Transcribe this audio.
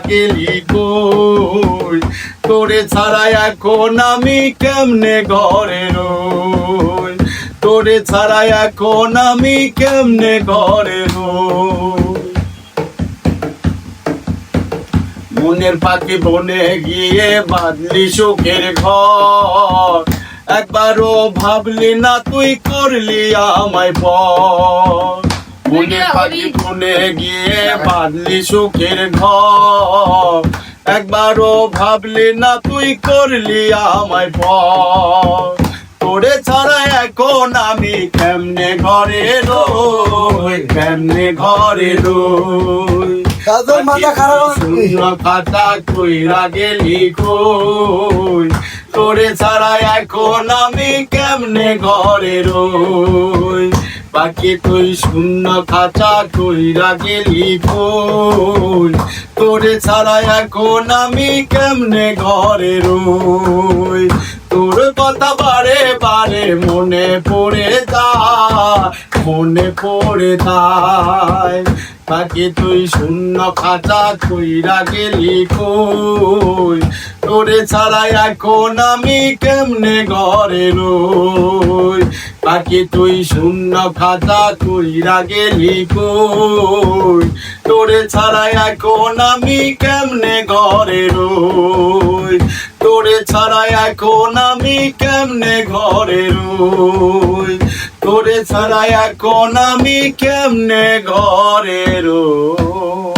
গেলি কই, তোরে ছাড়া এখন আমি কেমনে ঘরে রই, তোরে ছাড়া এখন আমি কেমনে ঘরে রই। মনের পাখি বনে গিয়ে বাঁধলি সুখের ঘর, একবারও ভাবলি না তুই করলি আমায় পর। মনের পাখি বনে গিয়ে বাঁধলি সুখের ঘর, একবারও ভাবলি না তুই করলি আমায় পর। তোরে ছাড়া এখন আমি কেমনে ঘরে রই, কেমনে ঘরে রই। শূন্য খাতা কইরা গেলি কই, তোরে ছাড়া এখন আমি কেমনে ঘরে রই। বাকি তুই শূন্য খাতা কইরা গেলি কই, তোরে ছাড়া এখন আমি কেমনে ঘরে রই। তোর কথা বারে বারে মনে পড়ে যায়, মনে পড়ে যায়। বাকি তুই শূন্য খাতা কইরা গেলি কই, তোরে ছাড়া এখন আমি কেমনে ঘরে রই। বাকি তুই শূন্য খাতা কইরা গেলি কই, তোরে ছাড়া এখন আমি কেমনে ঘরে রই, তোরে ছাড়া এখন আমি কেমনে ঘরে রই, তোরে ছাড়া এখন আমি কেমনে ঘরে রই।